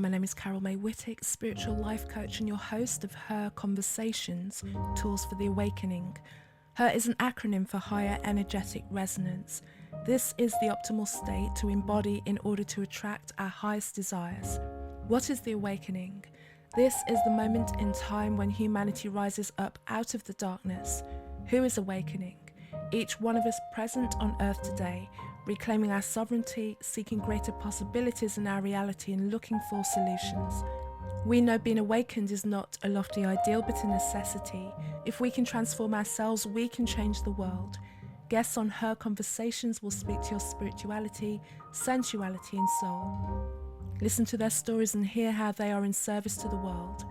my name is Carol May Whittick, spiritual life coach and your host of Her Conversations, Tools for the Awakening. Her is an acronym for Higher Energetic Resonance. This is the optimal state to embody in order to attract our highest desires. What is the awakening? This is the moment in time when humanity rises up out of the darkness. Who is awakening? Each one of us present on Earth today, reclaiming our sovereignty, seeking greater possibilities in our reality and looking for solutions. We know being awakened is not a lofty ideal but a necessity. If we can transform ourselves, we can change the world. Guests on Her Conversations will speak to your spirituality, sensuality and soul. Listen to their stories and hear how they are in service to the world.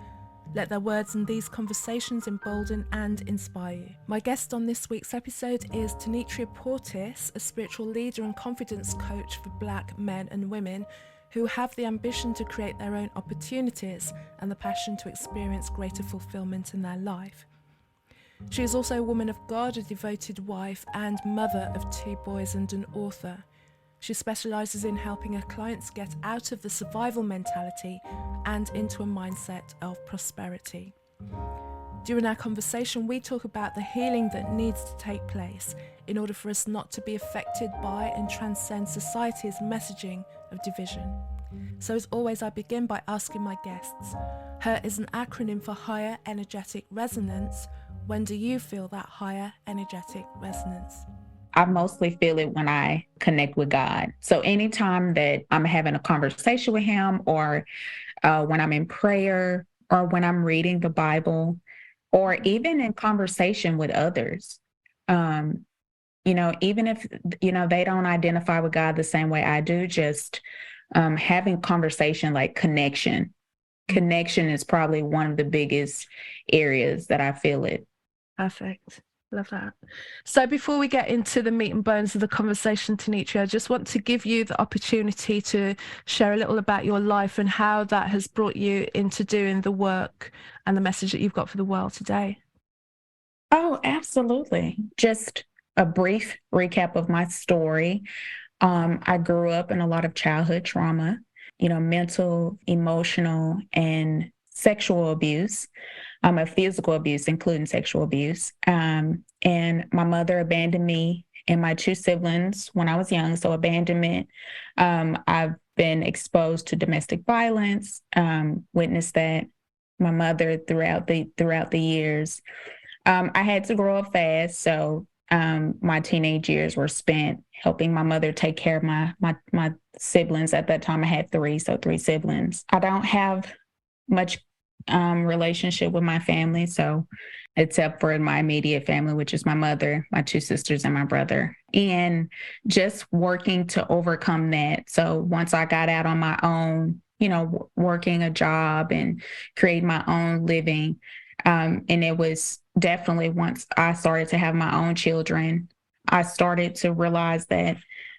Let their words and these conversations embolden and inspire you. My guest on this week's episode is Tynitria Portis, a spiritual leader and confidence coach for Black men and women who have the ambition to create their own opportunities and the passion to experience greater fulfillment in their life. She is also a woman of God, a devoted wife and mother of 2 boys and an author. She specialises in helping her clients get out of the survival mentality and into a mindset of prosperity. During our conversation, we talk about the healing that needs to take place in order for us not to be affected by and transcend society's messaging of division. So as always, I begin by asking my guests, Her is an acronym for Higher Energetic Resonance. When do you feel that higher energetic resonance? I mostly feel it when I connect with God. So anytime that I'm having a conversation with Him, or when I'm in prayer, or when I'm reading the Bible, or even in conversation with others, even if, they don't identify with God the same way I do, just having conversation, like connection. Connection is probably one of the biggest areas that I feel it. Perfect. Love that. So before we get into the meat and bones of the conversation, Tynitria, I just want to give you the opportunity to share a little about your life and how that has brought you into doing the work and the message that you've got for the world today. Oh, absolutely. Just a brief recap of my story. I grew up in a lot of childhood trauma, mental, emotional, and sexual abuse. A physical abuse, including sexual abuse. And my mother abandoned me and my 2 siblings when I was young. So abandonment. I've been exposed to domestic violence, witnessed that my mother throughout the years. I had to grow up fast. So my teenage years were spent helping my mother take care of my siblings. At that time, I had 3 siblings. I don't have much relationship with my family, so except for my immediate family, which is my mother, my 2 sisters, and my brother, and just working to overcome that. So once I got out on my own, working a job and create my own living, and it was definitely once I started to have my own children, I started to realize that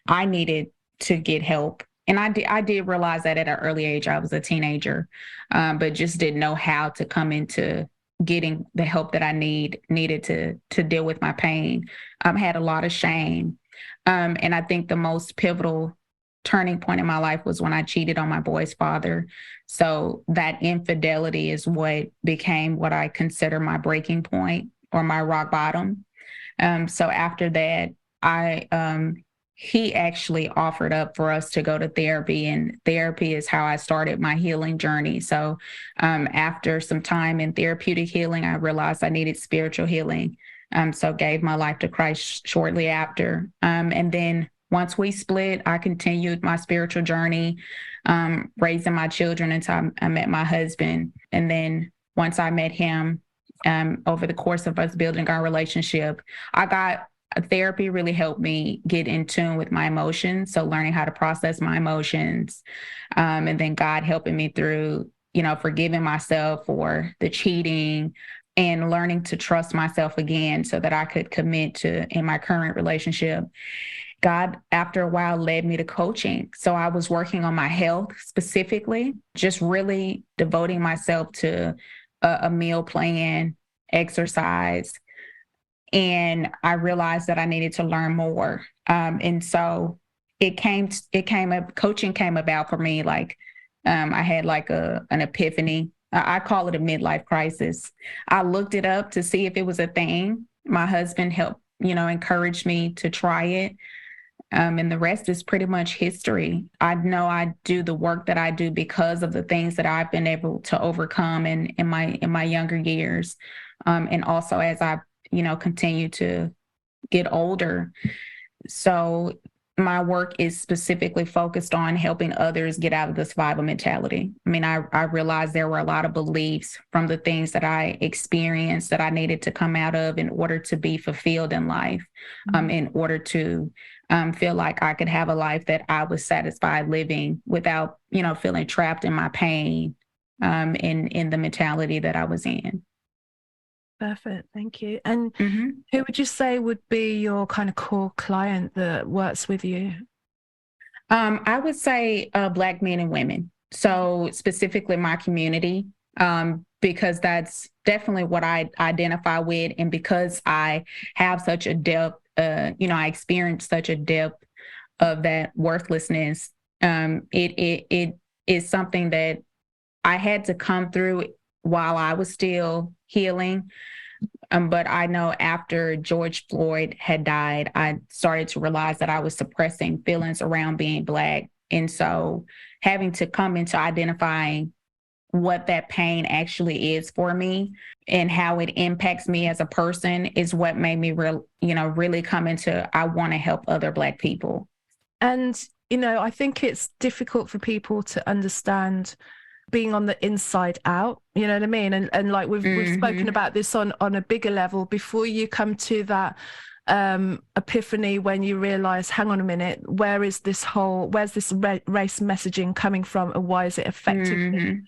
I needed to get help. And I did realize that at an early age. I was a teenager, but just didn't know how to come into getting the help that I needed to deal with my pain. Had a lot of shame. And I think the most pivotal turning point in my life was when I cheated on my boy's father. So that infidelity is what became what I consider my breaking point or my rock bottom. So after that, he actually offered up for us to go to therapy, and therapy is how I started my healing journey. So after some time in therapeutic healing, I realized I needed spiritual healing. So gave my life to Christ shortly after. And then once we split, I continued my spiritual journey, raising my children until I met my husband. And then once I met him, over the course of us building our relationship, therapy really helped me get in tune with my emotions. So learning how to process my emotions, and then God helping me through, forgiving myself for the cheating and learning to trust myself again so that I could commit to in my current relationship. God, after a while, led me to coaching. So I was working on my health specifically, just really devoting myself to a meal plan, exercise. And I realized that I needed to learn more. And so coaching came about for me like I had like an epiphany. I call it a midlife crisis. I looked it up to see if it was a thing. My husband helped, encouraged me to try it. And the rest is pretty much history. I know I do the work that I do because of the things that I've been able to overcome in my younger years. And also as I, continue to get older. So my work is specifically focused on helping others get out of the survival mentality. I mean, I realized there were a lot of beliefs from the things that I experienced that I needed to come out of in order to be fulfilled in life, in order to feel like I could have a life that I was satisfied living without, feeling trapped in my pain, in the mentality that I was in. Perfect. Thank you. And Mm-hmm. who would you say would be your kind of core client that works with you? I would say Black men and women. So specifically my community, because that's definitely what I identify with. And because I have such a depth, I experienced such a depth of that worthlessness. It is something that I had to come through while I was still healing. But I know after George Floyd had died, I started to realize that I was suppressing feelings around being Black. And so having to come into identifying what that pain actually is for me and how it impacts me as a person is what made me really come into, I want to help other Black people. And, I think it's difficult for people to understand being on the inside out, you know what I mean? And like we've spoken about this on a bigger level before you come to that epiphany when you realize, hang on a minute, where's this race messaging coming from and why is it affecting me?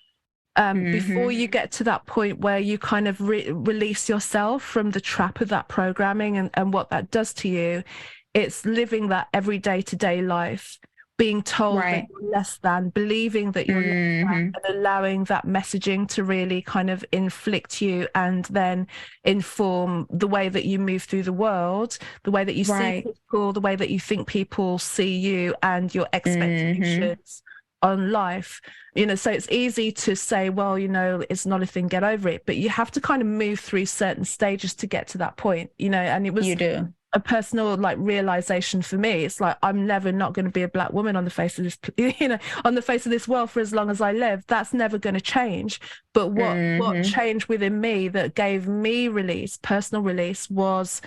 Before you get to that point where you kind of release yourself from the trap of that programming and what that does to you, it's living that every day-to-day life, being told that you're less than, believing that you're less than, and allowing that messaging to really kind of inflict you and then inform the way that you move through the world, the way that you see people, the way that you think people see you and your expectations on life. So it's easy to say, well, it's not a thing, get over it, but you have to kind of move through certain stages to get to that point, and it was a personal realization for me. It's like, I'm never not going to be a Black woman on the face of this, on the face of this world for as long as I live. That's never going to change. But what changed within me that gave me personal release, was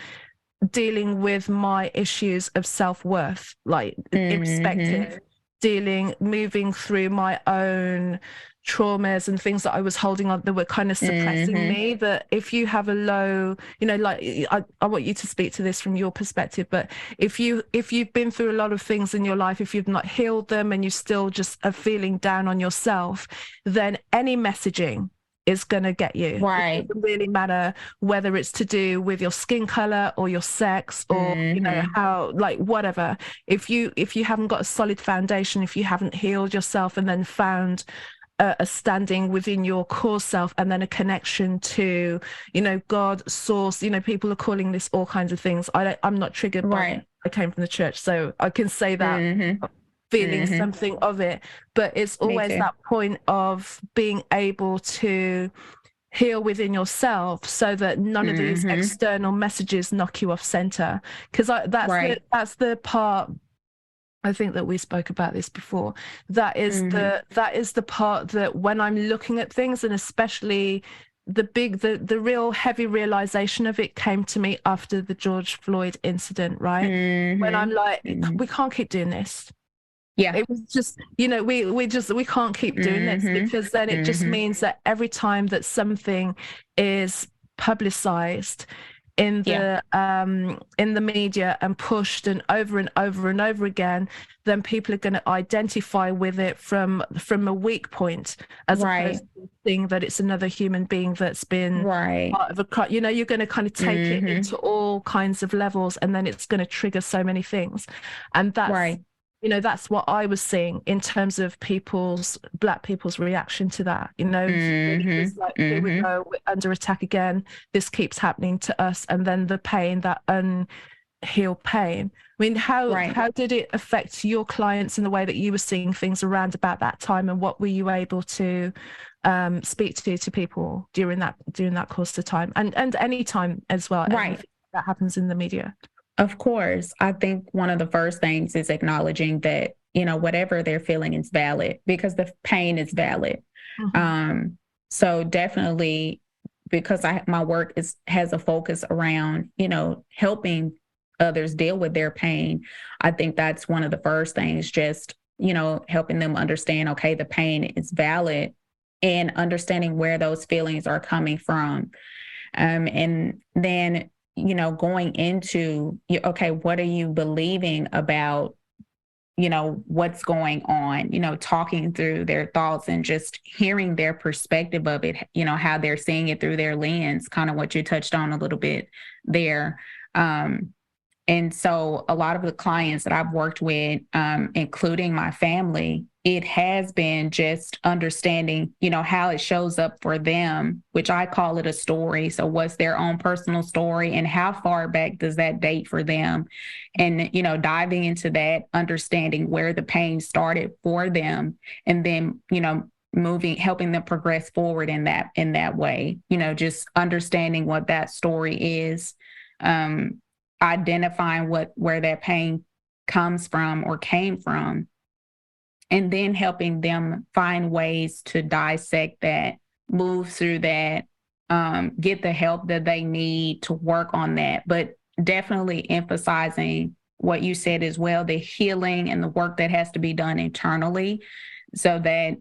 dealing with my issues of self-worth, irrespective, moving through my own traumas and things that I was holding on that were kind of suppressing me. That if you have a low, I want you to speak to this from your perspective, but if you've been through a lot of things in your life, if you've not healed them and you still just are feeling down on yourself, then any messaging is going to get you. It doesn't really matter whether it's to do with your skin color or your sex or how, whatever. If you haven't got a solid foundation, if you haven't healed yourself and then found a standing within your core self and then a connection to God, source, people are calling this all kinds of things. I'm not triggered by I came from the church, so I can say that feeling something of it, but it's always that point of being able to heal within yourself so that none of these external messages knock you off center, because that's the part. I think that we spoke about this before. That is the part that when I'm looking at things, and especially the real heavy realization of it came to me after the George Floyd incident, right? When I'm like, we can't keep doing this. Yeah, it was just, we can't keep doing this, because then it just means that every time that something is publicized in the media and pushed and over and over and over again, then people are going to identify with it from a weak point, as opposed to seeing that it's another human being that's been part of a crime. You're going to kind of take it into all kinds of levels, and then it's going to trigger so many things. And that's that's what I was seeing in terms of Black people's reaction to that. It was like, here we go, we're under attack again. This keeps happening to us. And then the pain, that heal pain. I mean, how did it affect your clients in the way that you were seeing things around about that time, and what were you able to speak to people during that course of time, and any time as well, Right. that happens in the media? Of course, I think one of the first things is acknowledging that, whatever they're feeling is valid, because the pain is valid. Mm-hmm. So definitely, because my work has a focus around, helping others deal with their pain. I think that's one of the first things, just, helping them understand, okay, the pain is valid, and understanding where those feelings are coming from. And then, going into, okay, what are you believing about, what's going on, talking through their thoughts and just hearing their perspective of it, how they're seeing it through their lens, kind of what you touched on a little bit there. And so a lot of the clients that I've worked with, including my family, it has been just understanding, how it shows up for them, which I call it a story. So what's their own personal story, and how far back does that date for them? And, diving into that, understanding where the pain started for them, and then, helping them progress forward in that way, just understanding what that story is. Identifying where that pain comes from or came from, and then helping them find ways to dissect that, move through that, get the help that they need to work on that. But definitely emphasizing what you said as well, the healing and the work that has to be done internally, so that,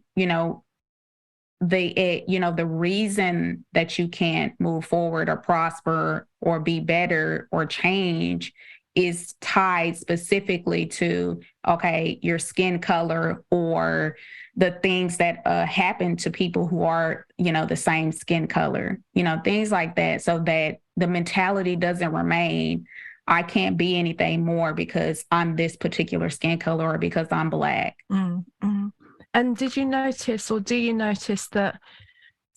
the reason that you can't move forward or prosper or be better or change is tied specifically to, okay, your skin color, or the things that happen to people who are, the same skin color, things like that, so that the mentality doesn't remain, I can't be anything more because I'm this particular skin color, or because I'm Black. Mm-hmm. And did you notice, or do you notice, that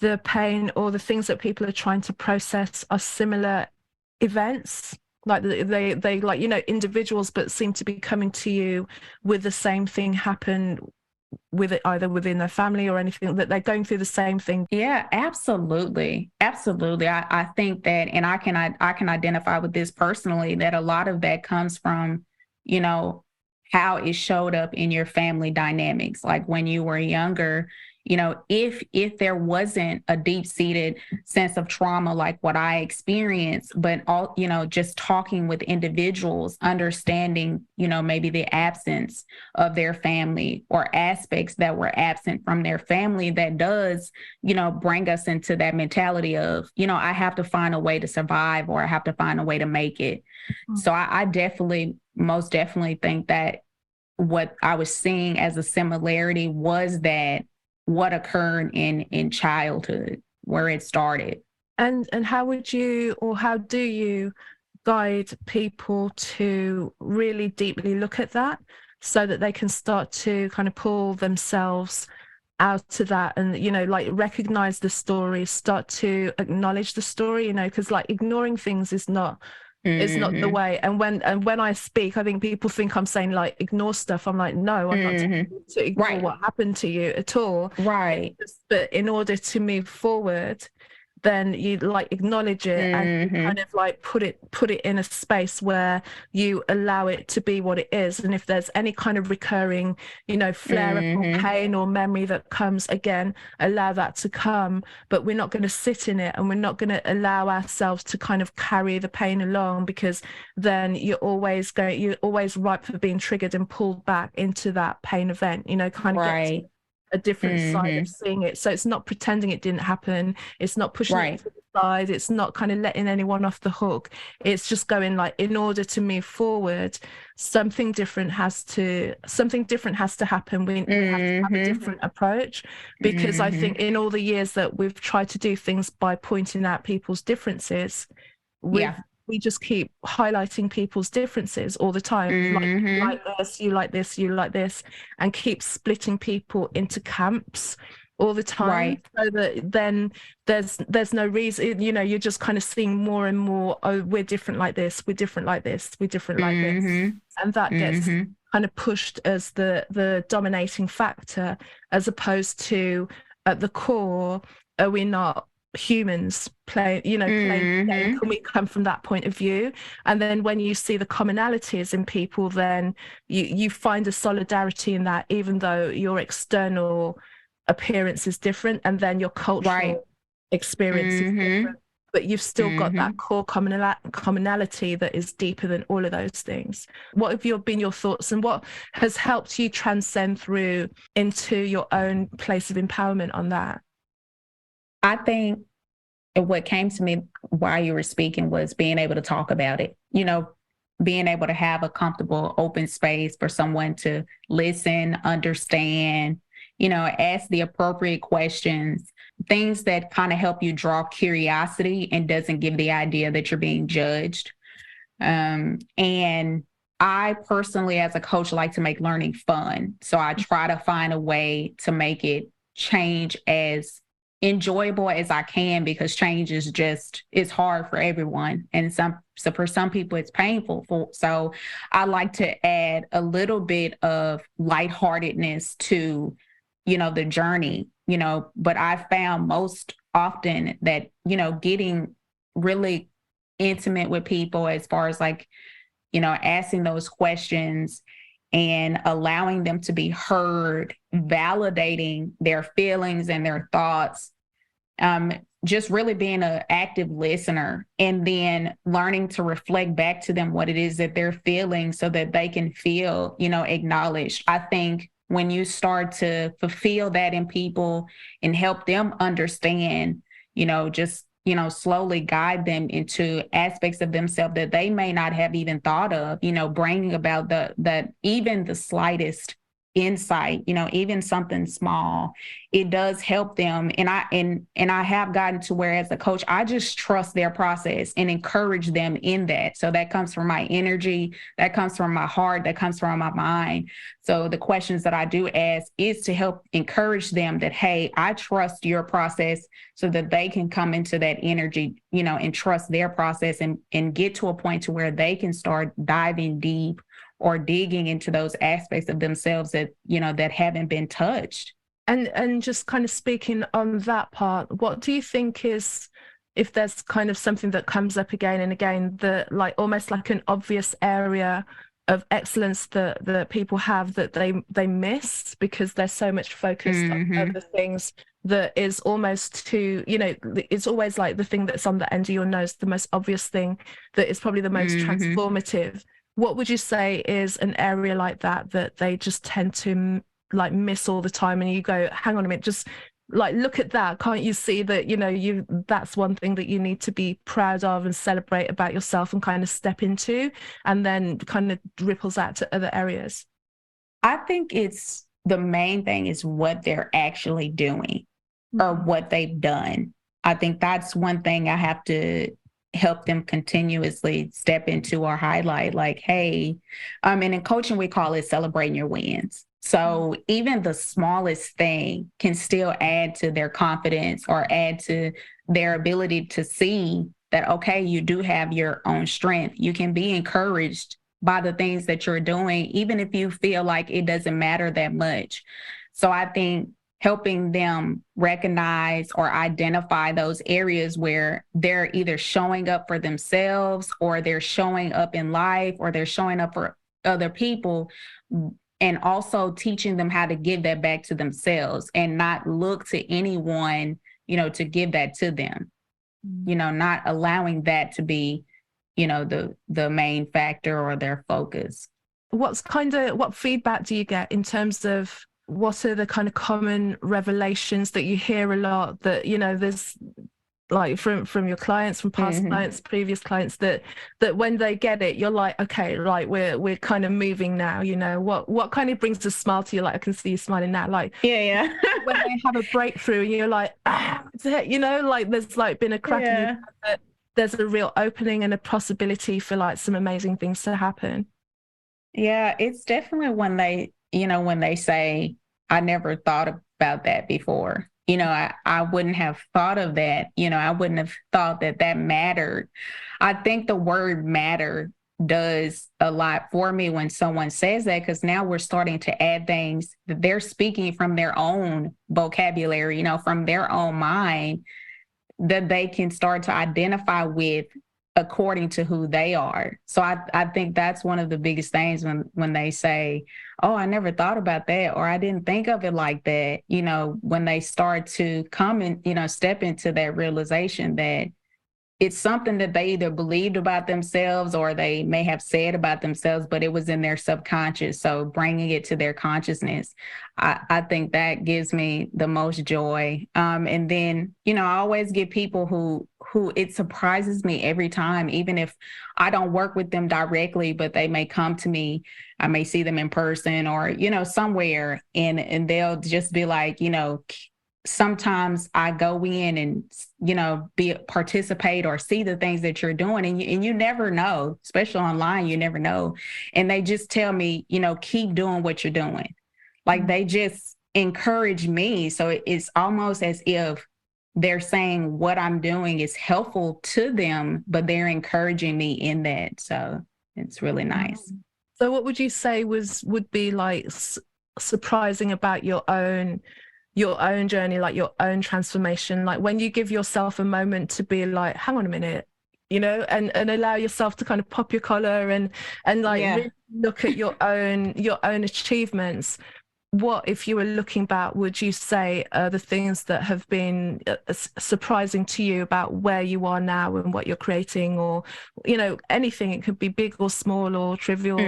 the pain or the things that people are trying to process are similar events? Like they like, individuals, but seem to be coming to you with the same thing happen with it, either within their family or anything, that they're going through the same thing? Yeah, absolutely. Absolutely. I think that, and I can identify with this personally, that a lot of that comes from, how it showed up in your family dynamics. Like when you were younger, if there wasn't a deep-seated sense of trauma like what I experienced, but all, just talking with individuals, understanding, maybe the absence of their family, or aspects that were absent from their family, that does, bring us into that mentality of, I have to find a way to survive, or I have to find a way to make it. Mm-hmm. So I most definitely think that what I was seeing as a similarity was that what occurred in childhood, where it started. And how would you, or how do you guide people to really deeply look at that, so that they can start to kind of pull themselves out of that, and, like, recognize the story, start to acknowledge the story, because like ignoring things is not the way. And when I speak, I think people think I'm saying like ignore stuff. I'm like, no, I'm not to ignore what happened to you at all. Right. But in order to move forward, then you like acknowledge it, and you kind of like put it in a space where you allow it to be what it is. And if there's any kind of recurring, flare up or pain or memory that comes again, allow that to come. But we're not going to sit in it, and we're not going to allow ourselves to kind of carry the pain along, because then you're always ripe for being triggered and pulled back into that pain event, kind of get a different side of seeing it. So it's not pretending it didn't happen. It's not pushing it to the side. It's not kind of letting anyone off the hook. It's just going like, in order to move forward, something different has to happen. We have to have a different approach, because I think in all the years that we've tried to do things by pointing out people's differences, we just keep highlighting people's differences all the time. Like, you like this, you like this, you like this, and keep splitting people into camps, all the time, Right. so that then there's no reason, you're just kind of seeing more and more, oh, we're different like this, we're different like this, we're different like this. Mm-hmm. And that gets Mm-hmm. kind of pushed as the dominating factor, as opposed to at the core, are we not humans playing the game? Mm-hmm. Can we come from that point of view? And then when you see the commonalities in people, then you find a solidarity in that, even though your external appearance is different, and then your Right. cultural experience is Mm-hmm. different, but you've still got Mm-hmm. that core commonality that is deeper than all of those things. What have been your thoughts, and what has helped you transcend through into your own place of empowerment on that? I think what came to me while you were speaking was being able to talk about it, being able to have a comfortable open space for someone to listen, understand, ask the appropriate questions, things that kind of help you draw curiosity and doesn't give the idea that you're being judged. And I personally, as a coach, like to make learning fun. So I try to find a way to make it change as enjoyable as I can, because change is hard for everyone. And so for some people it's painful. So I like to add a little bit of lightheartedness to, the journey, but I found most often that, getting really intimate with people as far as like, asking those questions and allowing them to be heard, validating their feelings and their thoughts, just really being an active listener, and then learning to reflect back to them what it is that they're feeling so that they can feel, acknowledged. I think when you start to fulfill that in people and help them understand, just slowly guide them into aspects of themselves that they may not have even thought of, bringing about that even the slightest insight, even something small, it does help them. And I have gotten to where, as a coach, I just trust their process and encourage them in that. So that comes from my energy, that comes from my heart, that comes from my mind. So the questions that I do ask is to help encourage them that, hey, I trust your process, so that they can come into that energy, and trust their process, and get to a point to where they can start diving deep or digging into those aspects of themselves that, that haven't been touched. And just kind of speaking on that part, what do you think is, if there's kind of something that comes up again and again, that like almost like an obvious area of excellence that people have that they miss because they're so much focused on other things, that is almost too, it's always like the thing that's on the end of your nose, the most obvious thing that is probably the most transformative. What would you say is an area like that they just tend to like miss all the time, and you go, hang on a minute, just like look at that, can't you see that, that's one thing that you need to be proud of and celebrate about yourself and kind of step into, and then kind of ripples out to other areas? I think it's the main thing is what they're actually doing or what they've done. I think that's one thing I have to help them continuously step into or highlight, like, hey, and in coaching, we call it celebrating your wins. So even the smallest thing can still add to their confidence or add to their ability to see that, okay, you do have your own strength. You can be encouraged by the things that you're doing, even if you feel like it doesn't matter that much. So I think helping them recognize or identify those areas where they're either showing up for themselves, or they're showing up in life, or they're showing up for other people, and also teaching them how to give that back to themselves and not look to anyone, to give that to them, not allowing that to be, the main factor or their focus. What feedback do you get in terms of what are the kind of common revelations that you hear a lot, that, there's like from your clients, from past clients, previous clients, that when they get it, you're like, okay, right, we're kind of moving now, what kind of brings a smile to you? Like, I can see you smiling now, like, yeah. when they have a breakthrough and you're like, like there's like been a crack in your head, that there's a real opening and a possibility for like some amazing things to happen. Yeah, it's definitely when they say, I never thought about that before. I wouldn't have thought of that. I wouldn't have thought that that mattered. I think the word matter does a lot for me when someone says that, because now we're starting to add things that they're speaking from their own vocabulary, from their own mind, that they can start to identify with according to who they are. So I think that's one of the biggest things when they say, oh, I never thought about that, or I didn't think of it like that, when they start to come and, step into that realization that it's something that they either believed about themselves or they may have said about themselves, but it was in their subconscious. So bringing it to their consciousness, I think that gives me the most joy. And then, I always get people who it surprises me every time, even if I don't work with them directly, but they may come to me. I may see them in person or, somewhere, and they'll just be like, sometimes I go in and, participate or see the things that you're doing, and you never know, especially online, you never know. And they just tell me, keep doing what you're doing. Like they just encourage me. So it's almost as if they're saying what I'm doing is helpful to them, but they're encouraging me in that. So it's really nice. So what would you say would be like surprising about your own journey, like your own transformation, like when you give yourself a moment to be like, hang on a minute, and allow yourself to kind of pop your collar and like really look at your own achievements? What, if you were looking back, would you say are the things that have been surprising to you about where you are now and what you're creating, or anything? It could be big or small or trivial.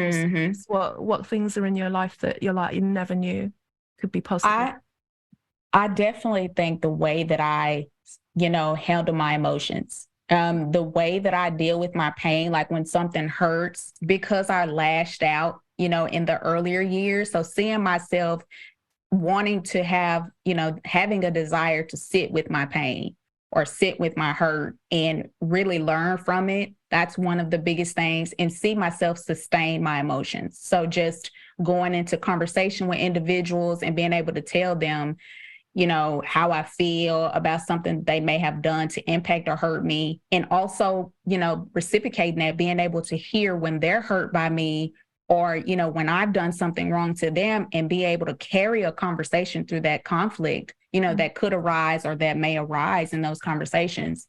What things are in your life that you're like, you never knew could be possible? I definitely think the way that I, handle my emotions, the way that I deal with my pain, like when something hurts, because I lashed out, in the earlier years. So seeing myself wanting to have, having a desire to sit with my pain or sit with my hurt and really learn from it. That's one of the biggest things, and see myself sustain my emotions. So just going into conversation with individuals and being able to tell them, how I feel about something they may have done to impact or hurt me. And also, reciprocating that, being able to hear when they're hurt by me, or, when I've done something wrong to them, and be able to carry a conversation through that conflict, that could arise or that may arise in those conversations.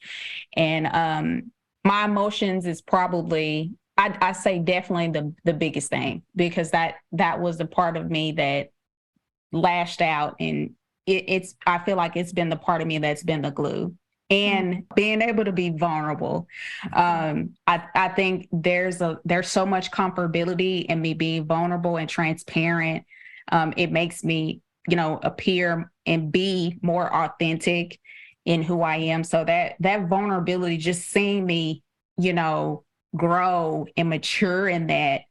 And my emotions is probably, I say definitely the biggest thing, because that was the part of me that lashed out, and I feel like it's been the part of me that's been the glue. And being able to be vulnerable. I think there's so much comfortability in me being vulnerable and transparent. It makes me, appear and be more authentic in who I am. So that vulnerability, just seeing me, grow and mature in that,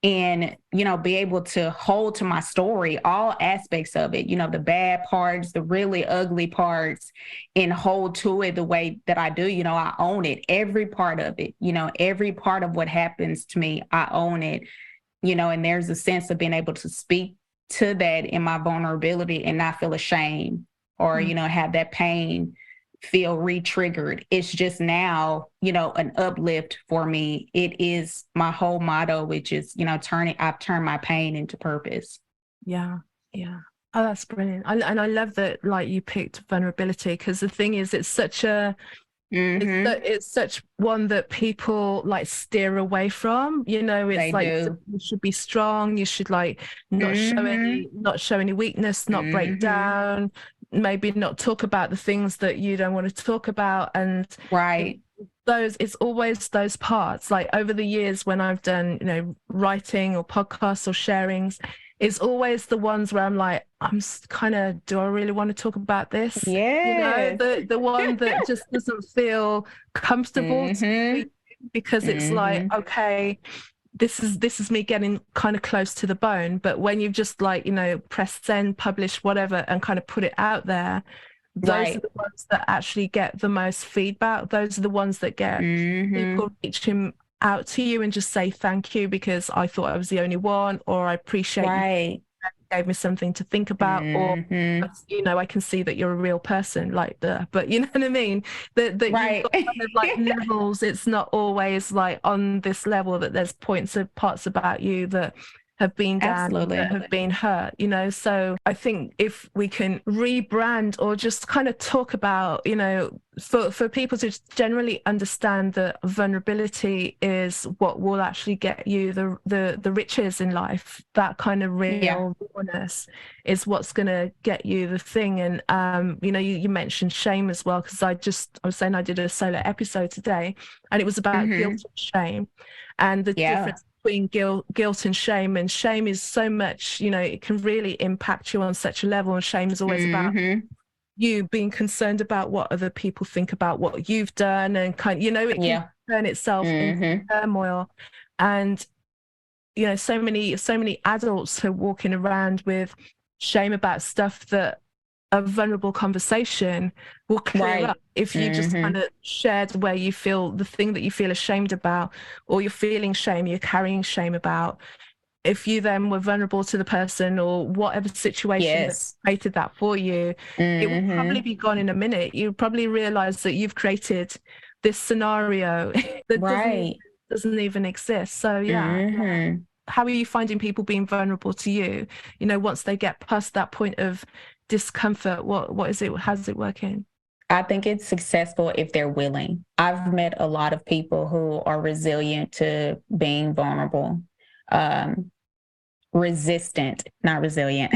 and, be able to hold to my story, all aspects of it, the bad parts, the really ugly parts, and hold to it the way that I do. I own it, every part of it, every part of what happens to me, I own it, and there's a sense of being able to speak to that in my vulnerability and not feel ashamed or, have that pain feel re-triggered. It's just now, an uplift for me. It is my whole motto, which is, I've turned my pain into purpose. Yeah. Oh, that's brilliant. And I love that, like, you picked vulnerability, because the thing is, it's such a it's such one that people like steer away from. It's like you should be strong, you should like not show any weakness, not break down, maybe not talk about the things that you don't want to talk about. And it's always those parts, like over the years when I've done writing or podcasts or sharings, it's always the ones where I'm like, do I really want to talk about this? The one that just doesn't feel comfortable to me, because it's like, okay, this is me getting kind of close to the bone. But when you've just like, press send, publish, whatever, and kind of put it out there, those are the ones that actually get the most feedback. Those are the ones that get people reaching out to you and just say thank you, because I thought I was the only one, or I appreciate you gave me something to think about, or Mm-hmm. you know, I can see that you're a real person, like but you know what I mean? That you've Right. got kind of like levels. It's not always like on this level that there's parts about you that have been damaged, that Absolutely. have been hurt, you know. So I think if we can rebrand or just kind of talk about, you know, for people to generally understand that vulnerability is what will actually get you the riches in life. That kind of Yeah. real rawness is what's going to get you the thing. And you know, you mentioned shame as well, because I was saying I did a solo episode today, and it was about guilt Mm-hmm. and shame, and the Yeah. difference between guilt and shame. And shame is so much, you know, it can really impact you on such a level, and shame is always about Mm-hmm. you being concerned about what other people think about what you've done, and kind, you know, it can Yeah. turn itself into Mm-hmm. turmoil. And you know, so many adults are walking around with shame about stuff that a vulnerable conversation will clear Right. up if you just kind Mm-hmm. of shared where you feel the thing that you feel ashamed about, or you're feeling shame, you're carrying shame about. If you then were vulnerable to the person or whatever situation that Yes. created that for you, it will probably Mm-hmm. be gone in a minute. You probably realize that you've created this scenario that Right. doesn't even exist. So yeah, Mm-hmm. how are you finding people being vulnerable to you? You know, once they get past that point of discomfort, what is it? How's it working? I think it's successful if they're willing. I've met a lot of people who are resilient to being vulnerable, um, resistant, not resilient.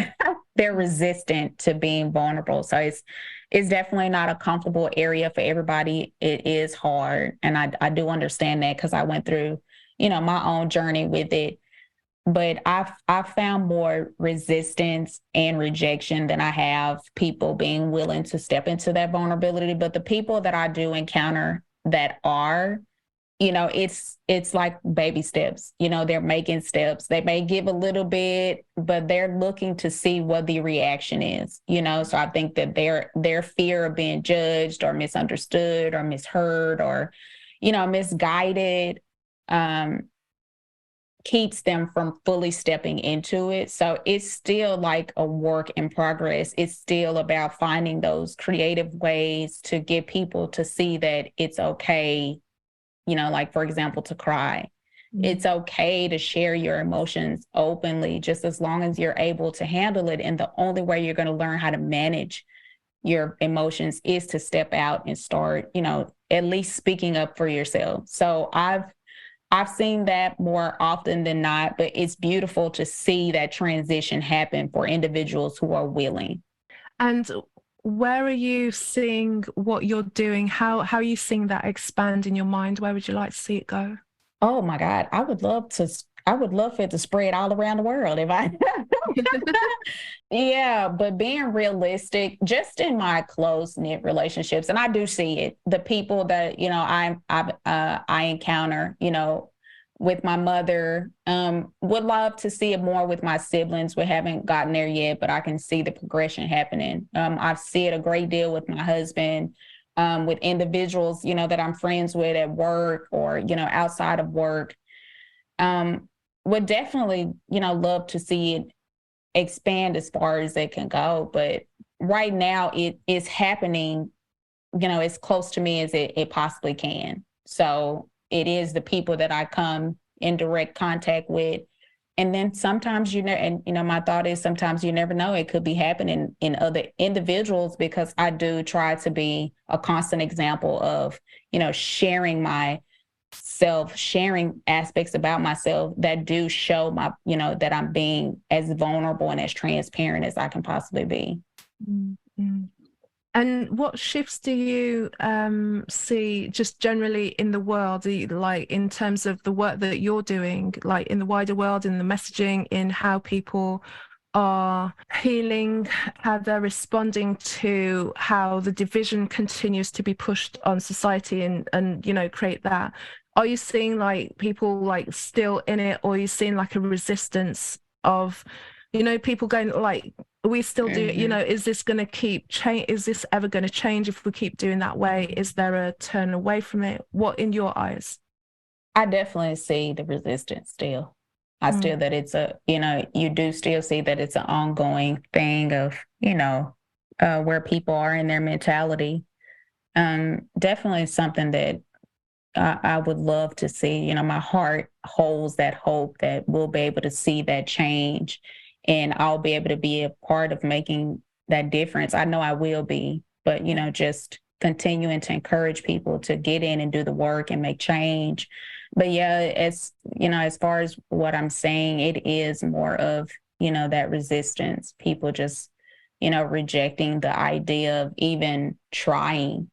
They're resistant to being vulnerable. So it's definitely not a comfortable area for everybody. It is hard. And I do understand that because I went through, you know, my own journey with it. But I've found more resistance and rejection than I have people being willing to step into that vulnerability. But the people that I do encounter that are, you know, it's like baby steps. You know, they're making steps. They may give a little bit, but they're looking to see what the reaction is. You know, so I think that their fear of being judged or misunderstood or misheard or, you know, misguided, um, keeps them from fully stepping into it. So it's still like a work in progress. It's still about finding those creative ways to get people to see that it's okay, you know, like for example, to cry. It's okay to share your emotions openly, just as long as you're able to handle it. And the only way you're going to learn how to manage your emotions is to step out and start, you know, at least speaking up for yourself. So I've seen that more often than not, but it's beautiful to see that transition happen for individuals who are willing. And where are you seeing what you're doing? How are you seeing that expand in your mind? Where would you like to see it go? Oh my God, I would love for it to spread all around the world if I Yeah, but being realistic, just in my close knit relationships, and I do see it. The people that you know I encounter, you know, with my mother, would love to see it more with my siblings. We haven't gotten there yet, but I can see the progression happening. I see it a great deal with my husband, with individuals, you know, that I'm friends with at work or you know outside of work. Um, would definitely, you know, love to see it expand as far as it can go. But right now it is happening, you know, as close to me as it possibly can. So it is the people that I come in direct contact with. And then sometimes you know, and you know, my thought is sometimes you never know. It could be happening in other individuals because I do try to be a constant example of, you know, sharing my self, sharing aspects about myself that do show my, you know, that I'm being as vulnerable and as transparent as I can possibly be. Mm-hmm. And what shifts do you see just generally in the world, like in terms of the work that you're doing, like in the wider world, in the messaging, in how people are healing, how they're responding to how the division continues to be pushed on society and you know, create that. Are you seeing like people like still in it, or are you seeing like a resistance of, you know, people going like, we still do, you know, is this going to keep change? Is this ever going to change if we keep doing that way? Is there a turn away from it? What in your eyes? I definitely see the resistance still. I still that it's you do still see that it's an ongoing thing of, where people are in their mentality. Definitely something that I would love to see. My heart holds that hope that we'll be able to see that change, and I'll be able to be a part of making that difference. I know I will be, but, just continuing to encourage people to get in and do the work and make change. But yeah, as far as what I'm saying, it is more of, that resistance, people just, rejecting the idea of even trying.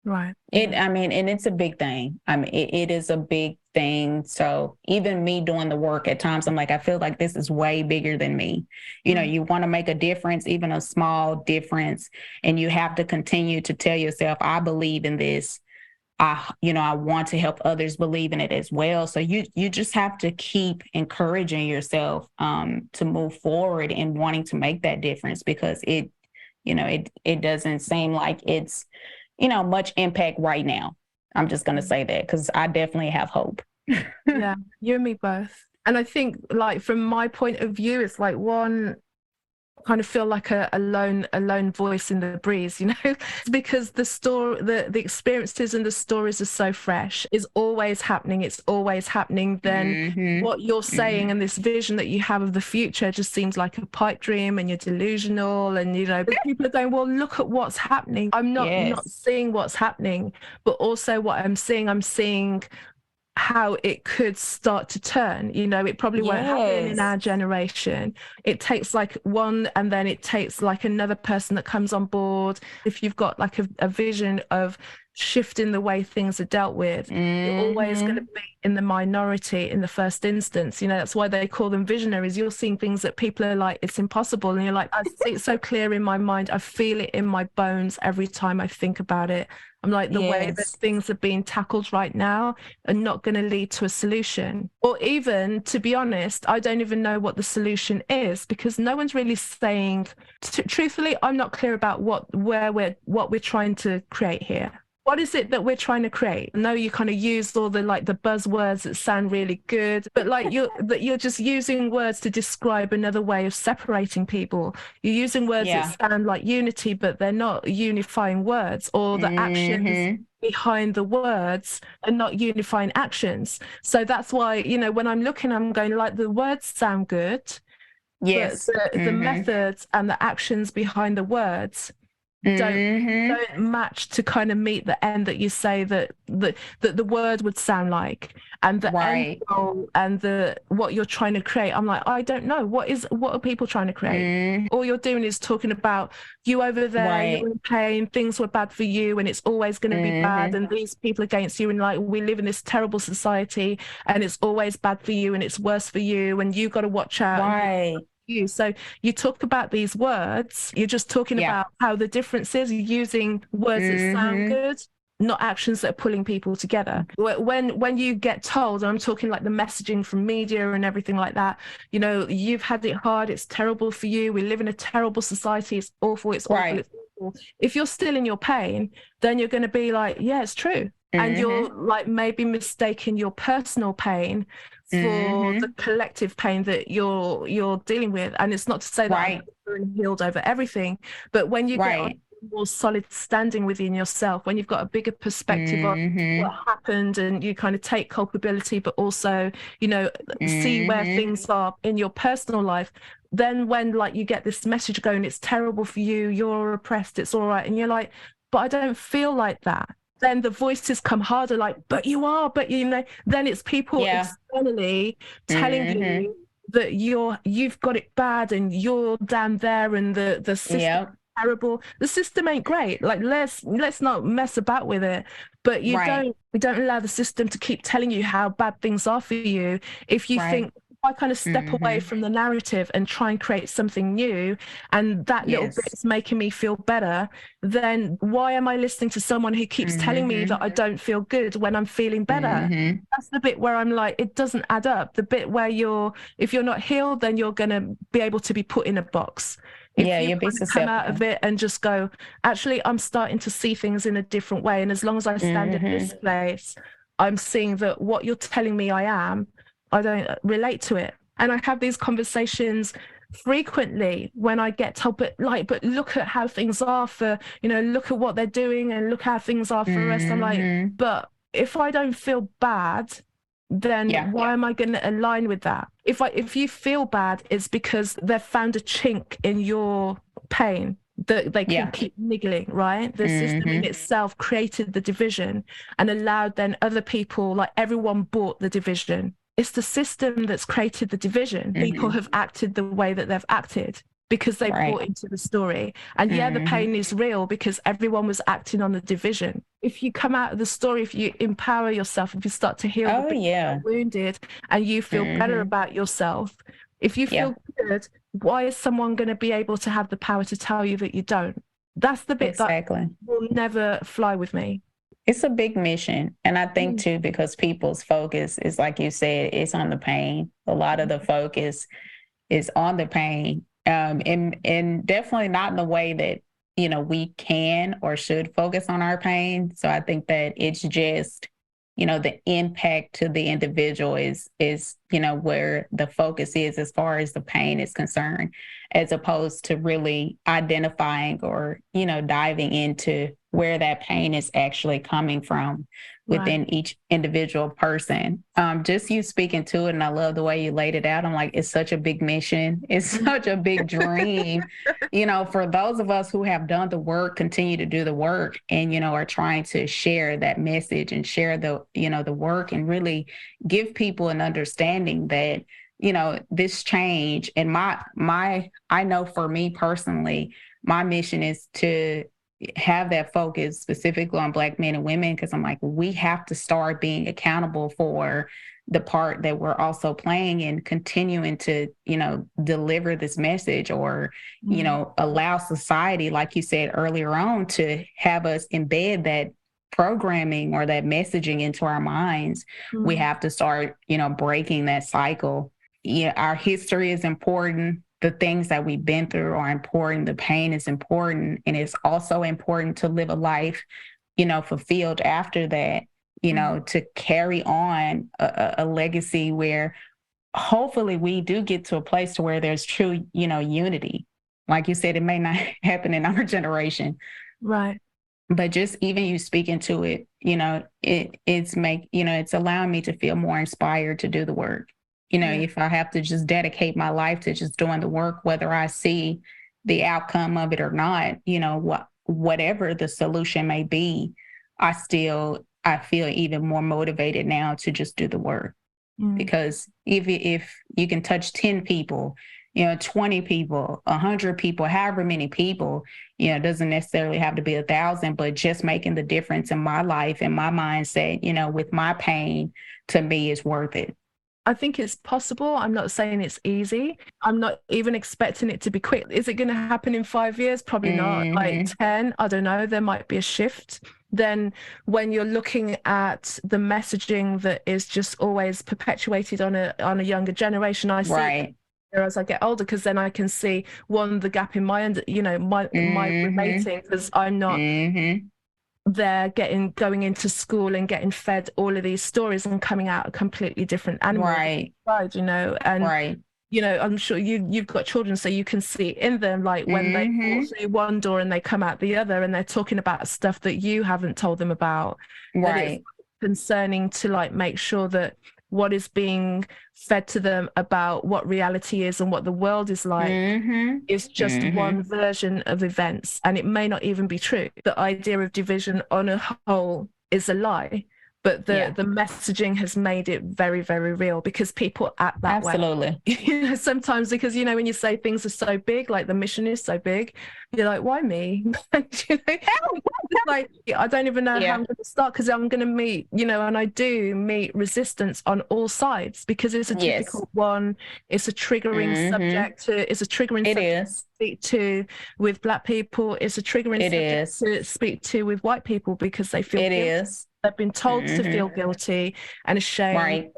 Right. And it's a big thing. It is a big thing. So even me doing the work at times, I'm like, I feel like this is way bigger than me. You want to make a difference, even a small difference, and you have to continue to tell yourself, I believe in this. I want to help others believe in it as well. So you just have to keep encouraging yourself to move forward and wanting to make that difference, because it doesn't seem like it's much impact right now. I'm just going to say that, because I definitely have hope. Yeah, you and me both. And I think, like, from my point of view, it's like one kind of feel like a lone voice in the breeze, because the experiences and the stories are so fresh. It's always happening. Then what you're saying and this vision that you have of the future just seems like a pipe dream, and you're delusional, and people are going, well, look at what's happening. I'm not seeing what's happening, but also what I'm seeing how it could start to turn. It probably won't happen in our generation. It takes like one, and then it takes like another person that comes on board. If you've got like a vision of shifting the way things are dealt with, you're always going to be in the minority in the first instance. That's why they call them visionaries. You're seeing things that people are like, it's impossible, and you're like, I see it so clear in my mind. I feel it in my bones every time I think about it. I'm like, the way that things are being tackled right now are not going to lead to a solution. Or even, to be honest, I don't even know what the solution is, because no one's really saying, truthfully, I'm not clear about what we're trying to create here. What is it that we're trying to create? I know you kind of use all the buzzwords that sound really good, but you're just using words to describe another way of separating people. You're using words that sound like unity, but they're not unifying words, or the actions behind the words are not unifying actions. So that's why, when I'm looking, I'm going, like, the words sound good, but the methods and the actions behind the words don't match to kind of meet the end that you say that the word would sound like, and the end goal and what you're trying to create. I'm like, I don't know, what are people trying to create? All you're doing is talking about you over there, you're in pain, things were bad for you, and it's always going to be bad, and these people against you, and like, we live in this terrible society, and it's always bad for you, and it's worse for you, and you got to watch out. So you talk about these words, you're just talking about how the difference is using words that sound good, not actions that are pulling people together. When you get told, and I'm talking like the messaging from media and everything like that, you've had it hard, it's terrible for you, we live in a terrible society, it's awful, it's awful, it's awful. If you're still in your pain, then you're going to be like, yeah, it's true. And you're like maybe mistaking your personal pain for the collective pain that you're dealing with. And it's not to say that I'm healed over everything, but when you get on more solid standing within yourself, when you've got a bigger perspective on what happened, and you kind of take culpability, but also, see where things are in your personal life, then when like you get this message going, it's terrible for you, you're oppressed, it's all right, and you're like, but I don't feel like that. Then the voices come harder, like, but you are, but then it's people externally telling you that you've got it bad, and you're down there, and the system is terrible. The system ain't great. Like, let's not mess about with it. But we don't allow the system to keep telling you how bad things are for you. If you think, I kind of step away from the narrative and try and create something new, and that little bit's making me feel better, then why am I listening to someone who keeps telling me that I don't feel good when I'm feeling better? That's the bit where I'm like, it doesn't add up. The bit where if you're not healed, then you're going to be able to be put in a box. You'll be susceptible. Come out of it and just go, actually, I'm starting to see things in a different way. And as long as I stand in this place, I'm seeing that what you're telling me I am, I don't relate to it. And I have these conversations frequently when I get told, but look at how things are for, look at what they're doing and look how things are for us. I'm like, but if I don't feel bad, then why am I going to align with that? If you feel bad, it's because they've found a chink in your pain that they can keep niggling, right? The system in itself created the division and allowed then other people, like everyone bought the division. It's the system that's created the division. People have acted the way that they've acted because they bought into the story. And the pain is real because everyone was acting on the division. If you come out of the story, if you empower yourself, if you start to heal the people that are wounded and you feel better about yourself, if you feel good, why is someone going to be able to have the power to tell you that you don't? That's the bit that will never fly with me. It's a big mission. And I think too, because people's focus is, like you said, it's on the pain. A lot of the focus is on the pain. And definitely not in the way that, we can or should focus on our pain. So I think that it's just, the impact to the individual is, where the focus is as far as the pain is concerned, as opposed to really identifying or, diving into where that pain is actually coming from within each individual person. Just you speaking to it, and I love the way you laid it out. I'm like, it's such a big mission. It's such a big dream, for those of us who have done the work, continue to do the work and, are trying to share that message and share the, the work and really give people an understanding that, this change and I know for me personally, my mission is to have that focus specifically on Black men and women, because I'm like, we have to start being accountable for the part that we're also playing and continuing to, deliver this message or, allow society, like you said earlier on, to have us embed that programming or that messaging into our minds. We have to start, breaking that cycle. Our history is important. The things that we've been through are important. The pain is important. And it's also important to live a life, fulfilled after that, to carry on a legacy where hopefully we do get to a place to where there's true, unity. Like you said, it may not happen in our generation. Right. But just even you speaking to it, it's allowing me to feel more inspired to do the work. If I have to just dedicate my life to just doing the work, whether I see the outcome of it or not, whatever the solution may be, I feel even more motivated now to just do the work. Because if you can touch 10 people, 20 people, 100 people, however many people, it doesn't necessarily have to be 1,000, but just making the difference in my life and my mindset, with my pain, to me is worth it. I think it's possible. I'm not saying it's easy. I'm not even expecting it to be quick. Is it going to happen in 5 years? Probably not. Like 10, I don't know. There might be a shift. Then when you're looking at the messaging that is just always perpetuated on a younger generation, I see as I get older, because then I can see the gap in my my relating, because I'm not they're going into school and getting fed all of these stories and coming out a completely different animal, and I'm sure you've got children, so you can see in them, like when they walk through one door and they come out the other, and they're talking about stuff that you haven't told them about. That it's concerning to make sure that what is being fed to them about what reality is and what the world is like is just one version of events, and it may not even be true. The idea of division on a whole is a lie, but the messaging has made it very, very real, because people act that way. Sometimes, because when you say things are so big, like the mission is so big, you're like, why me? Like, I don't even know how I'm going to start, because I'm going to meet, and I do meet resistance on all sides, because it's a difficult one. It's a triggering subject. It's a triggering subject to speak to with Black people. It's a triggering subject to speak to with white people, because they feel guilty. They've been told to feel guilty and ashamed.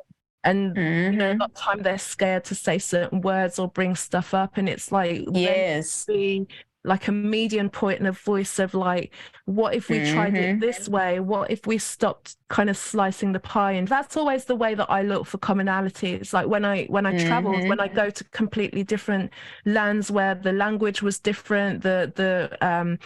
And a lot of time they're scared to say certain words or bring stuff up, and it's like, be like a median point and a voice of like, what if we tried it this way? What if we stopped kind of slicing the pie? And that's always the way that I look for commonalities. Like when I traveled, when I go to completely different lands where the language was different, the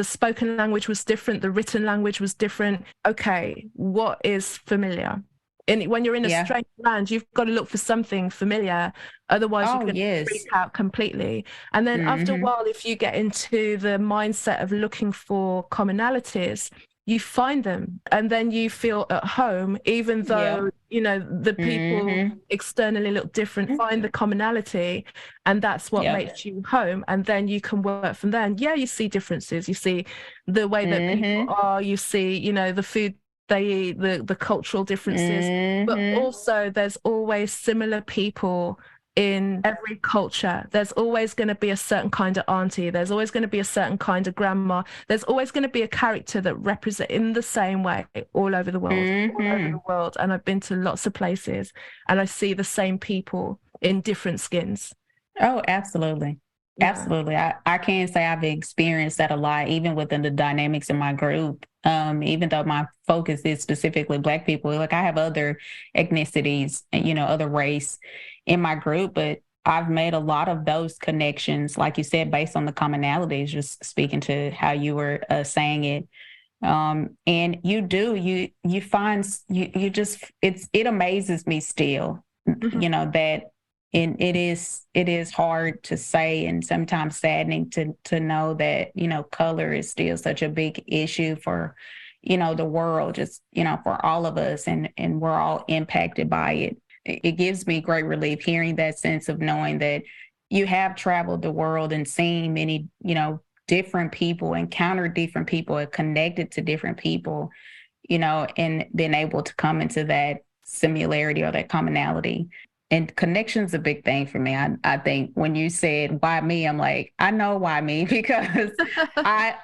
spoken language was different, the written language was different. Okay, what is familiar? And when you're in a strange land, you've got to look for something familiar. Otherwise, you're going to freak out completely. And then after a while, if you get into the mindset of looking for commonalities, you find them and then you feel at home, even though, you know, the people externally look different, find the commonality. And that's what makes you home. And then you can work from there. And yeah, you see differences. You see the way that people are, you see, you know, the food they eat, the cultural differences, but also there's always similar people in every culture. There's always going to be a certain kind of auntie. There's always going to be a certain kind of grandma. There's always going to be a character that represents in the same way all over the world, all over the world. And I've been to lots of places and I see the same people in different skins. Oh, absolutely. Yeah. Absolutely. I can say I've experienced that a lot, even within the dynamics in my group. Even though my focus is specifically Black people, like I have other ethnicities and, you know, other race in my group, but I've made a lot of those connections, like you said, based on the commonalities, just speaking to how you were saying it. And you find, you just, it amazes me still, you know, that it is hard to say and sometimes saddening to know that, you know, color is still such a big issue for, you know, the world, just, you know, for all of us, and we're all impacted by it. It gives me great relief hearing that sense of knowing that you have traveled the world and seen many, you know, different people, encountered different people, and connected to different people, you know, and been able to come into that similarity or that commonality. And connection's a big thing for me. I think when you said, why me? I'm like, I know why me, because I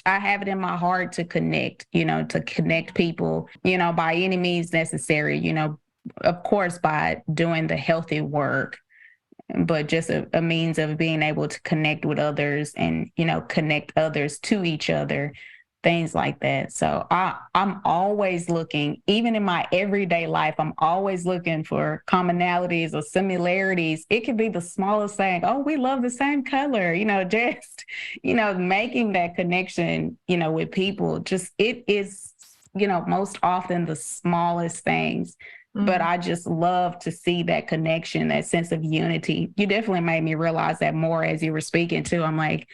have it in my heart to connect, you know, to connect people, you know, by any means necessary, you know, of course, by doing the healthy work, but just a means of being able to connect with others and, you know, connect others to each other, things like that. So I'm always looking, even in my everyday life, I'm always looking for commonalities or similarities. It could be the smallest thing. Oh, we love the same color, you know, just, you know, making that connection, you know, with people. Just, it is, you know, most often the smallest things. But I just love to see that connection, that sense of unity. You definitely made me realize that more as you were speaking too. I'm like,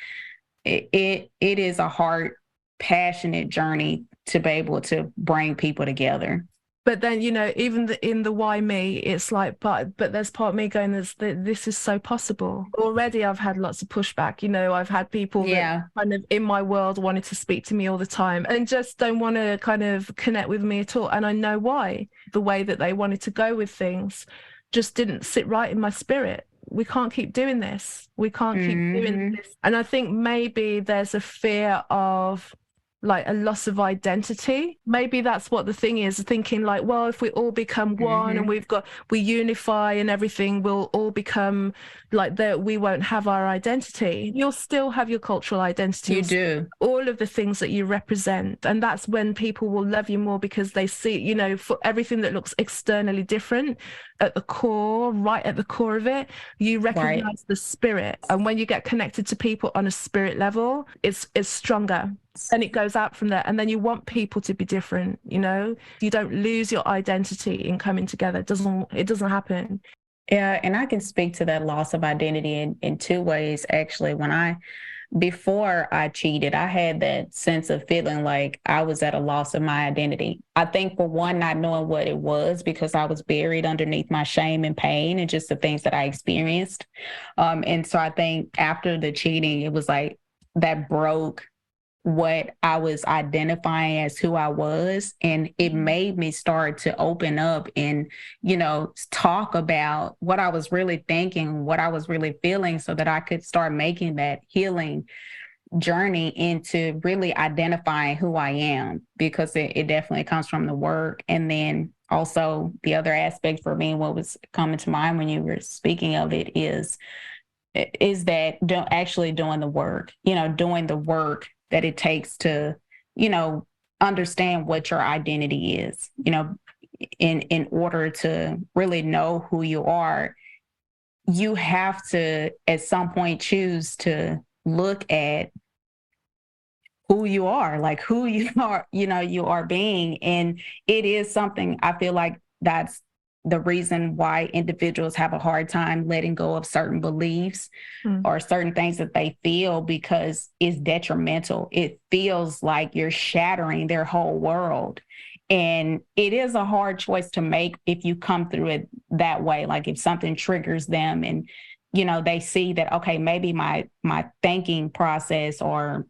it is a heart passionate journey to be able to bring people together. But then, you know, even in the why me, it's like, but there's part of me going, this is so possible. Already I've had lots of pushback. You know, I've had people that kind of in my world wanted to speak to me all the time and just don't want to kind of connect with me at all. And I know why. The way that they wanted to go with things just didn't sit right in my spirit. We can't keep doing this. We can't keep doing this. And I think maybe there's a fear of like a loss of identity. Maybe that's what the thing is, thinking like, well, if we all become one and we unify and everything, we'll all become like that. We won't have our identity. You'll still have your cultural identity. You do. All of the things that you represent. And that's when people will love you more, because they see, you know, for everything that looks externally different, at the core, right at the core of it, you recognize the spirit. And when you get connected to people on a spirit level, it's stronger. And it goes out from there. And then you want people to be different, you know? You don't lose your identity in coming together. It doesn't happen. Yeah, and I can speak to that loss of identity in two ways, actually. Before I cheated, I had that sense of feeling like I was at a loss of my identity. I think, for one, not knowing what it was, because I was buried underneath my shame and pain and just the things that I experienced. And so I think after the cheating, it was like that broke what I was identifying as who I was. And it made me start to open up and, you know, talk about what I was really thinking, what I was really feeling, so that I could start making that healing journey into really identifying who I am, because it definitely comes from the work. And then also the other aspect for me, what was coming to mind when you were speaking of it, is is that actually doing the work, doing the work that it takes to, understand what your identity is, in order to really know who you are. You have to, at some point, choose to look at who you are, like who you are, you are being. And it is something I feel like that's the reason why individuals have a hard time letting go of certain beliefs or certain things that they feel, because it's detrimental. It feels like you're shattering their whole world. And it is a hard choice to make if you come through it that way. Like if something triggers them and, they see that, okay, maybe my thinking process or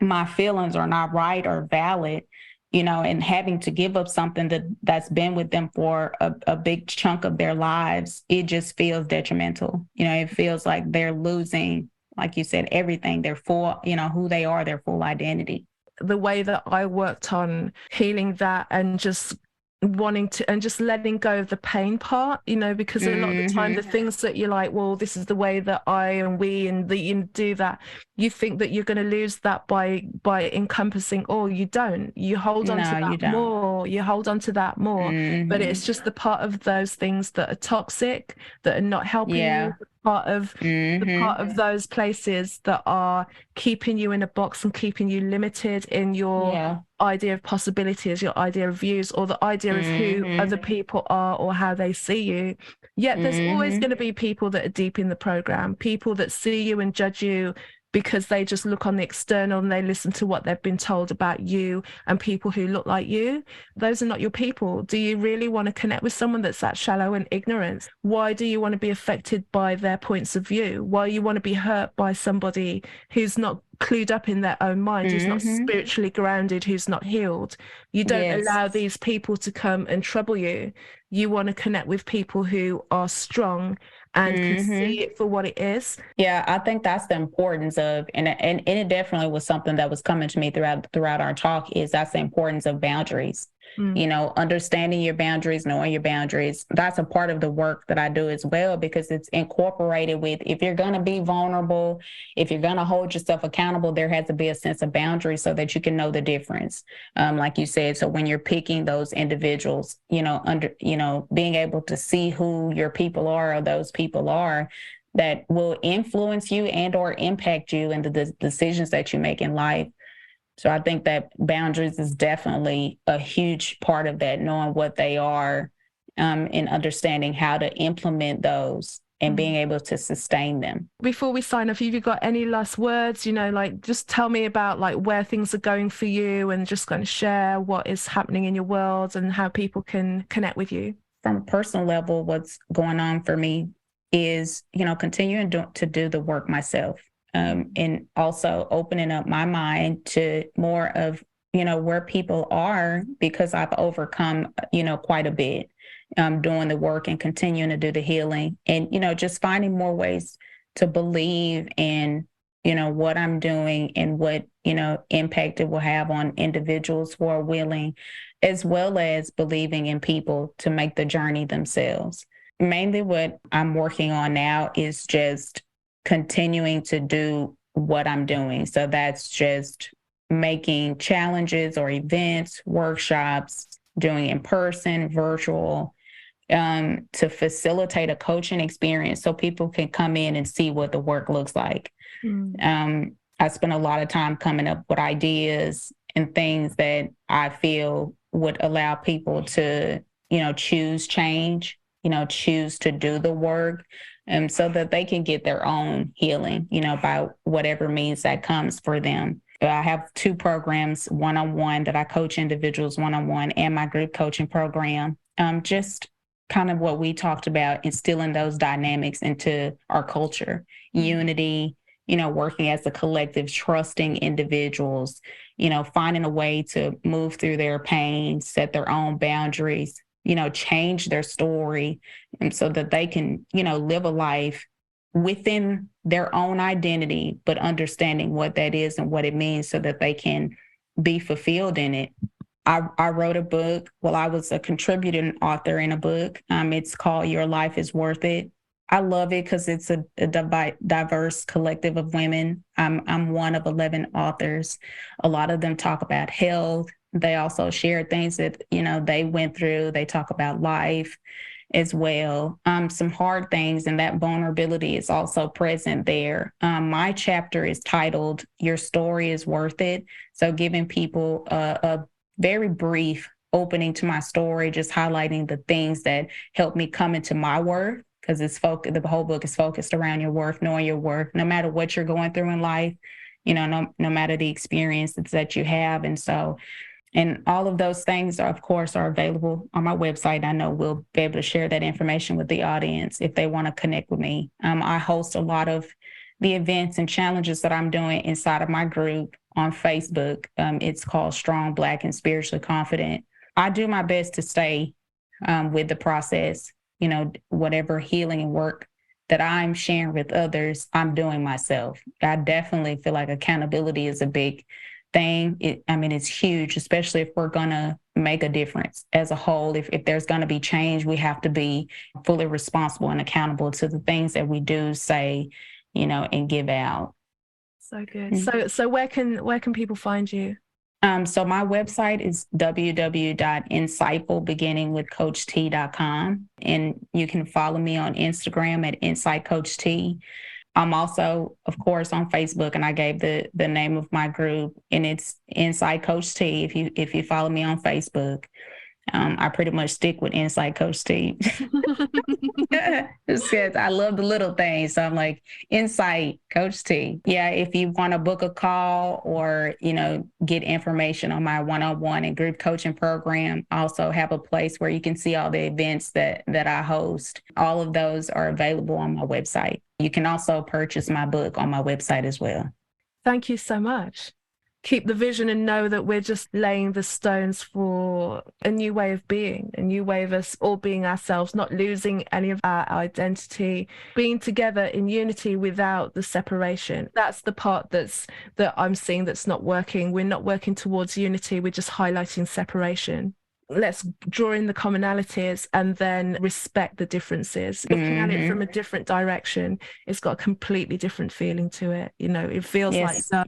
my feelings are not right or valid, and having to give up something that's been with them for a big chunk of their lives, it just feels detrimental. It feels like they're losing, like you said, everything, their full, who they are, their full identity. The way that I worked on healing that and just wanting to and just letting go of the pain part, because a lot of the time the things that you're like, well, this is the way that I and we and that you do that, you think that you're going to lose that by encompassing, or you don't. You hold on to that more. You hold on to that more. But it's just the part of those things that are toxic, that are not helping you. The part of those places that are keeping you in a box and keeping you limited in your idea of possibilities, your idea of views, or the idea of who other people are or how they see you. Yet there's always going to be people that are deep in the program, people that see you and judge you because they just look on the external and they listen to what they've been told about you and people who look like you. Those are not your people. Do you really want to connect with someone that's that shallow and ignorant? Why do you want to be affected by their points of view? Why you want to be hurt by somebody who's not clued up in their own mind, who's not spiritually grounded, who's not healed? You don't allow these people to come and trouble you. You want to connect with people who are strong and can see it for what it is. Yeah, I think that's the importance of, and it definitely was something that was coming to me throughout our talk, is that's the importance of boundaries. Understanding your boundaries, knowing your boundaries. That's a part of the work that I do as well, because it's incorporated with, if you're going to be vulnerable, if you're going to hold yourself accountable, there has to be a sense of boundary so that you can know the difference. Like you said, so when you're picking those individuals, being able to see who your people are or those people are that will influence you and or impact you in the decisions that you make in life. So I think that boundaries is definitely a huge part of that, knowing what they are, and understanding how to implement those and being able to sustain them. Before we sign off, have you got any last words? Just tell me about where things are going for you, and just kind of share what is happening in your world and how people can connect with you. From a personal level, what's going on for me is, continuing to do the work myself. And also opening up my mind to more of, where people are, because I've overcome, quite a bit, doing the work and continuing to do the healing, and, just finding more ways to believe in, what I'm doing and what, impact it will have on individuals who are willing, as well as believing in people to make the journey themselves. Mainly what I'm working on now is just continuing to do what I'm doing. So that's just making challenges or events, workshops, doing in person, virtual, to facilitate a coaching experience so people can come in and see what the work looks like. I spend a lot of time coming up with ideas and things that I feel would allow people to, choose change, choose to do the work, so that they can get their own healing, by whatever means that comes for them. I have 2 programs, one-on-one, that I coach individuals one-on-one, and my group coaching program. Just kind of what we talked about, instilling those dynamics into our culture, unity, working as a collective, trusting individuals, finding a way to move through their pain, set their own boundaries, change their story, and so that they can, live a life within their own identity, but understanding what that is and what it means so that they can be fulfilled in it. I wrote a book. Well, I was a contributing author in a book. It's called Your Life is Worth It. I love it because it's a diverse collective of women. I'm one of 11 authors. A lot of them talk about health. They also share things that, they went through. They talk about life as well. Some hard things, and that vulnerability is also present there. My chapter is titled "Your Story is Worth It." So giving people a very brief opening to my story, just highlighting the things that helped me come into my worth, because the whole book is focused around your worth, knowing your worth, no matter what you're going through in life, no matter the experiences that you have. And all of those things are, of course, are available on my website. I know we'll be able to share that information with the audience if they want to connect with me. I host a lot of the events and challenges that I'm doing inside of my group on Facebook. It's called Strong, Black, and Spiritually Confident. I do my best to stay with the process, whatever healing and work that I'm sharing with others, I'm doing myself. I definitely feel like accountability is a big thing. It's huge, especially if we're going to make a difference as a whole. If there's going to be change, we have to be fully responsible and accountable to the things that we do, say, and give out. So good. Mm-hmm. So where can people find you? So my website is www.insightfulbeginningwithcoacht.com, and you can follow me on Instagram at insightcoacht. I'm also, of course, on Facebook, and I gave the name of my group, and it's Insight Coach T. If you follow me on Facebook, I pretty much stick with Insight Coach T. Because I love the little things, so I'm like Insight Coach T. Yeah, if you want to book a call or get information on my one-on-one and group coaching program, I also have a place where you can see all the events that I host. All of those are available on my website. You can also purchase my book on my website as well. Thank you so much. Keep the vision and know that we're just laying the stones for a new way of being, a new way of us all being ourselves, not losing any of our identity, being together in unity without the separation. That's the part that I'm seeing that's not working. We're not working towards unity. We're just highlighting separation. Let's draw in the commonalities and then respect the differences. Looking at it from a different direction, it's got a completely different feeling to it. It feels like love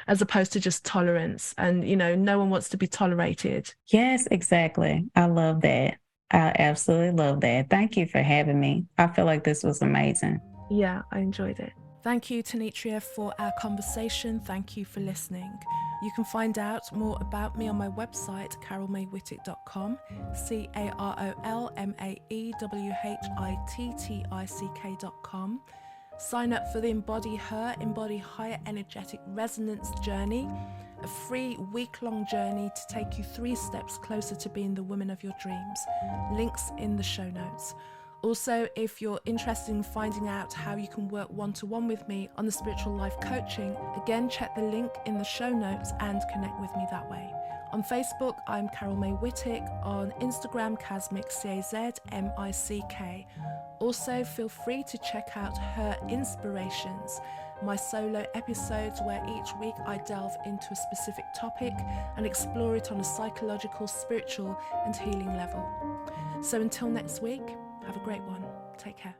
as opposed to just tolerance. And, no one wants to be tolerated. Yes, exactly. I love that. I absolutely love that. Thank you for having me. I feel like this was amazing. Yeah, I enjoyed it. Thank you, Tynitria, for our conversation. Thank you for listening. You can find out more about me on my website, carolmaywhittick.com, carolmaywhittick.com. Sign up for the Embody Higher Energetic Resonance Journey, a free week-long journey to take you 3 steps closer to being the woman of your dreams. Links in the show notes. Also, if you're interested in finding out how you can work one-to-one with me on the spiritual life coaching, again, check the link in the show notes and connect with me that way. On Facebook, I'm Carol May Whittick. On Instagram, Casmic, CAZMICK. Also, feel free to check out Her Inspirations, my solo episodes where each week I delve into a specific topic and explore it on a psychological, spiritual, and healing level. So until next week, have a great one. Take care.